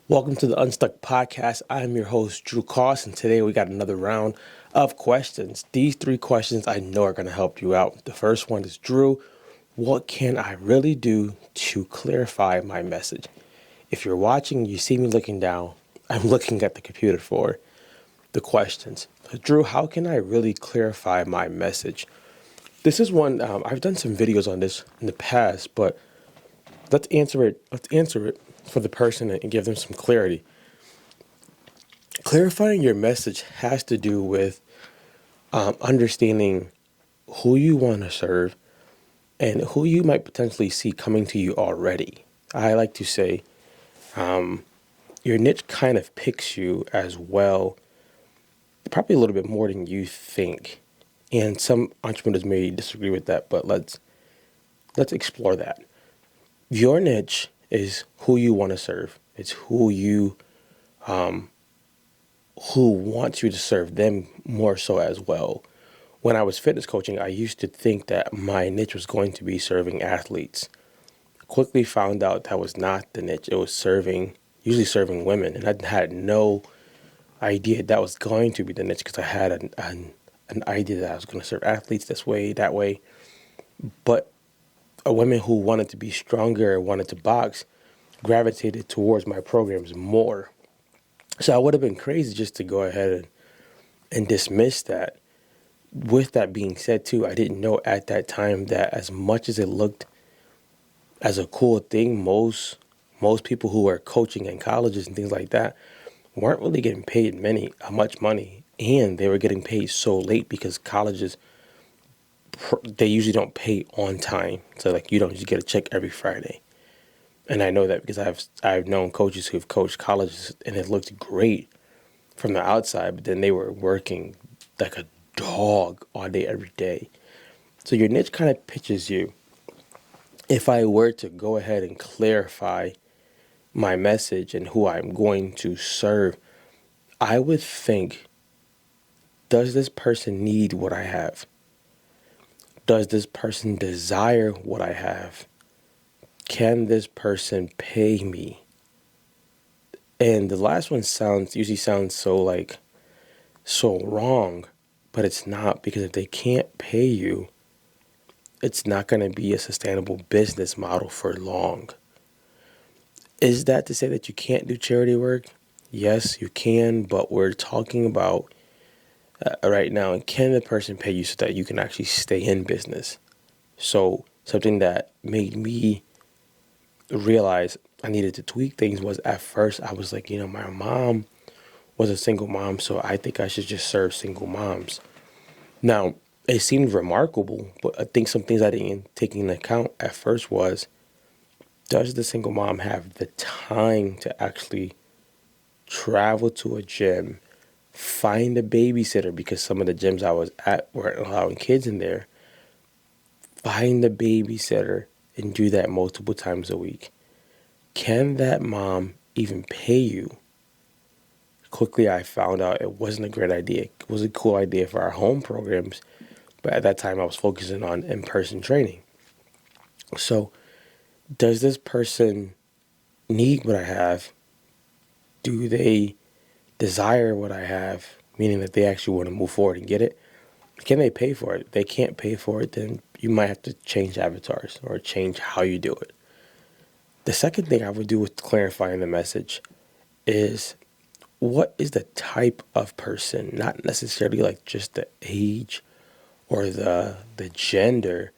Welcome to the Unstuck Podcast. I'm your host, Drew Cost, and today we got another round of questions. These three questions I know are going to help you out. The first one is, Drew, what can I really do to clarify my message? If you're watching, you see me looking down, I'm looking at the computer for the questions. Drew, how can I really clarify my message? This is one, I've done some videos on this in the past, but let's answer it. Let's answer it for the person and give them some clarity. Clarifying your message has to do with understanding who you want to serve and who you might potentially see coming to you already. I like to say your niche kind of picks you as well, probably a little bit more than you think. And some entrepreneurs may disagree with that, but let's explore that. Your niche is who you want to serve. It's who wants you to serve them more so as well. When I was fitness coaching, I used to think that my niche was going to be serving athletes. Quickly found out that was not the niche. It was usually serving women. And I had no idea that was going to be the niche because I had an idea that I was going to serve athletes this way, that way. But women who wanted to be stronger, wanted to box, gravitated towards my programs more. So I would have been crazy just to go ahead and dismiss that. With that being said, too, I didn't know at that time that as much as it looked as a cool thing, most people who were coaching in colleges and things like that weren't really getting paid much money, and they were getting paid so late because colleges, they usually don't pay on time. So like you don't just get a check every Friday. And I know that because I've known coaches who've coached colleges and it looked great from the outside, but then they were working like a dog all day, every day. So your niche kind of pitches you. If I were to go ahead and clarify my message and who I'm going to serve, I would think, does this person need what I have? Does this person desire what I have? Can this person pay me? And the last one usually sounds so wrong, but it's not, because if they can't pay you, it's not going to be a sustainable business model for long. Is that to say that you can't do charity work? Yes, you can, but we're talking about right now, can the person pay you so that you can actually stay in business? So something that made me realize I needed to tweak things was, at first I was like, my mom was a single mom, so I think I should just serve single moms. Now, it seemed remarkable, but I think some things I didn't take into account at first was, does the single mom have the time to actually travel to a gym, find a babysitter, because some of the gyms I was at weren't allowing kids in there, find a babysitter and do that multiple times a week? Can that mom even pay you? Quickly, I found out it wasn't a great idea. It was a cool idea for our home programs, but at that time I was focusing on in-person training. So, does this person need what I have? Do they desire what I have? Meaning that they actually want to move forward and get it? Can they pay for it? If they can't pay for it, then you might have to change avatars or change how you do it. The second thing I would do with clarifying the message is, what is the type of person? Not necessarily like just the age or the gender,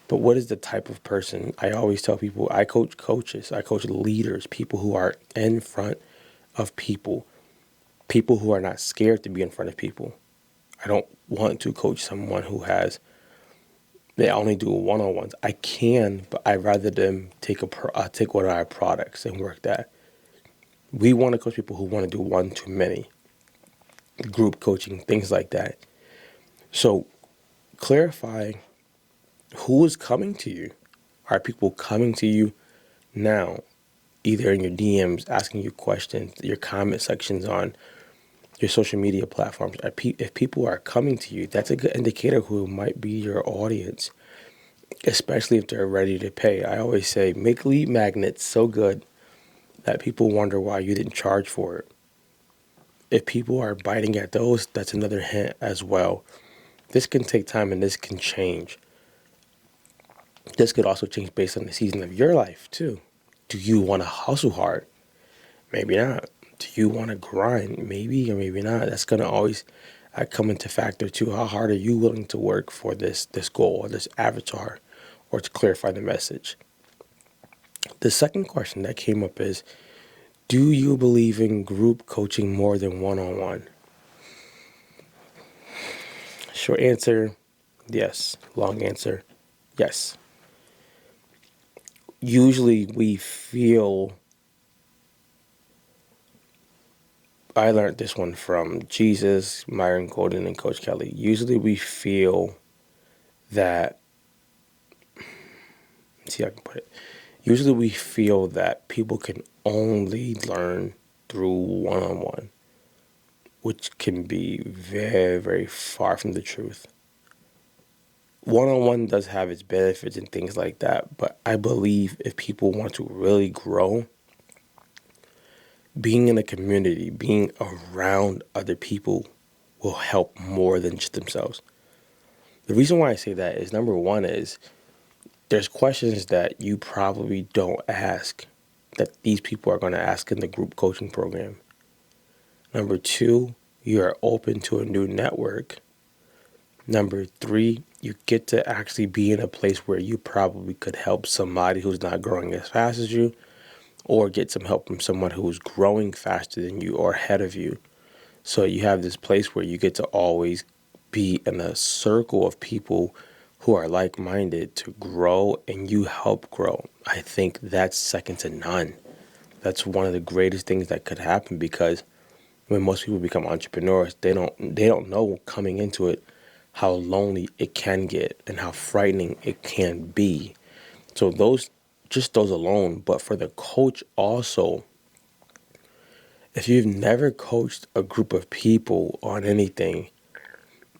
but what is the type of person? I always tell people, I coach coaches, I coach leaders, people who are in front of people who are not scared to be in front of people. I don't want to coach someone they only do one-on-ones. I can, but I'd rather them take one of our products and work that. We want to coach people who want to do one-to-many, group coaching, things like that. So clarifying who is coming to you. Are people coming to you now, either in your DMs, asking you questions, your comment sections on your social media platforms? If people are coming to you, that's a good indicator who might be your audience, especially if they're ready to pay. I always say, make lead magnets so good that people wonder why you didn't charge for it. If people are biting at those, that's another hint as well. This can take time and this can change. This could also change based on the season of your life too. Do you want to hustle hard? Maybe not. Do you want to grind? Maybe or maybe not. That's gonna always come into factor too. How hard are you willing to work for this goal or this avatar, or to clarify the message? The second question that came up is, do you believe in group coaching more than one-on-one? Short answer, yes. Long answer, yes. Usually we feel, I learned this one from Jesus, Myron Golden, and Coach Kelly. Usually we feel that, see how I can put it. Usually we feel that people can only learn through one-on-one, which can be very, very far from the truth. One-on-one does have its benefits and things like that, but I believe if people want to really grow, being in a community, being around other people will help more than just themselves. The reason why I say that is, number one is there's questions that you probably don't ask that these people are going to ask in the group coaching program. Number two, you are open to a new network. Number three, you get to actually be in a place where you probably could help somebody who's not growing as fast as you, or get some help from someone who's growing faster than you or ahead of you. So you have this place where you get to always be in a circle of people who are like-minded to grow, and you help grow. I think that's second to none. That's one of the greatest things that could happen, because when most people become entrepreneurs, they don't know coming into it how lonely it can get and how frightening it can be. So those alone, but for the coach also, if you've never coached a group of people on anything,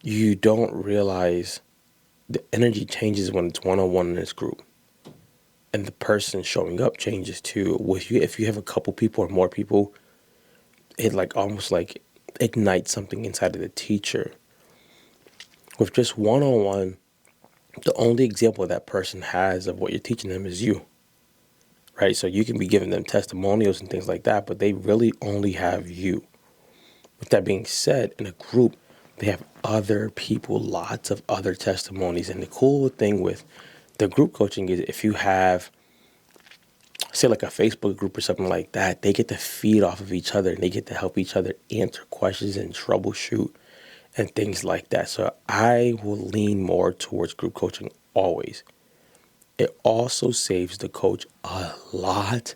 you don't realize the energy changes when it's one-on-one in this group. And the person showing up changes too. If you have a couple people or more people, it almost ignites something inside of the teacher. With just one-on-one, the only example that person has of what you're teaching them is you, right? So you can be giving them testimonials and things like that, but they really only have you. With that being said, in a group, they have other people, lots of other testimonies. And the cool thing with the group coaching is, if you have, say, like a Facebook group or something like that, they get to feed off of each other and they get to help each other answer questions and troubleshoot and things like that. So I will lean more towards group coaching always. It also saves the coach a lot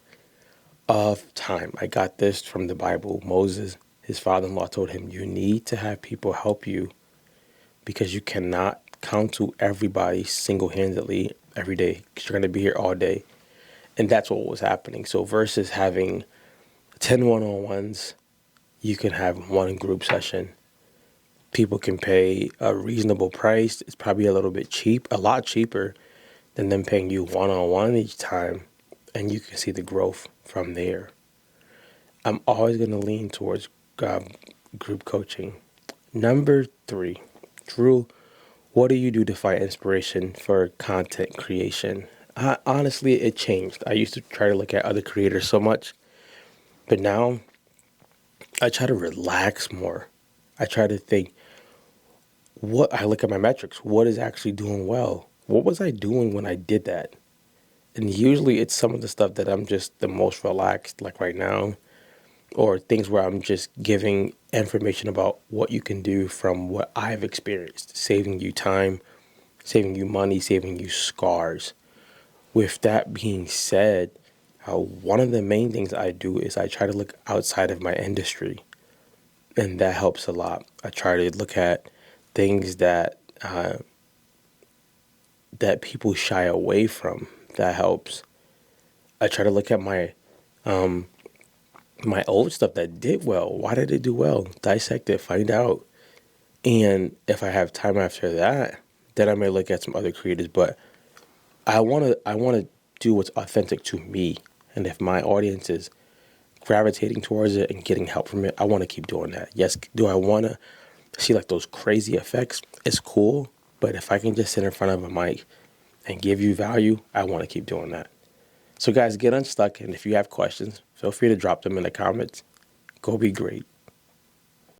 of time. I got this from the Bible. Moses, his father-in-law, told him, you need to have people help you, because you cannot counsel everybody single-handedly every day, because you're going to be here all day. And that's what was happening. So versus having 10 one-on-ones, you can have one group session. People can pay a reasonable price. It's probably a little bit cheap, a lot cheaper than them paying you one-on-one each time. And you can see the growth from there. I'm always going to lean towards group coaching. Number 3, Drew, what do you do to find inspiration for content creation? Honestly, it changed. I used to try to look at other creators so much, but now I try to relax more. I try to think, I look at my metrics. What is actually doing well? What was I doing when I did that? And usually it's some of the stuff that I'm just the most relaxed, like right now, or things where I'm just giving information about what you can do from what I've experienced, saving you time, saving you money, saving you scars. With that being said, one of the main things I do is I try to look outside of my industry, and that helps a lot. I try to look at things that that people shy away from. That helps. I try to look at my my old stuff that did well. Why did it do well? Dissect it, find out. And if I have time after that, then I may look at some other creators. But I wanna do what's authentic to me. And if my audience is gravitating towards it and getting help from it, I want to keep doing that. Yes, do I want to see like those crazy effects? It's cool, but if I can just sit in front of a mic and give you value, I want to keep doing that. So guys, get unstuck, and if you have questions, feel free to drop them in the comments. Go be great.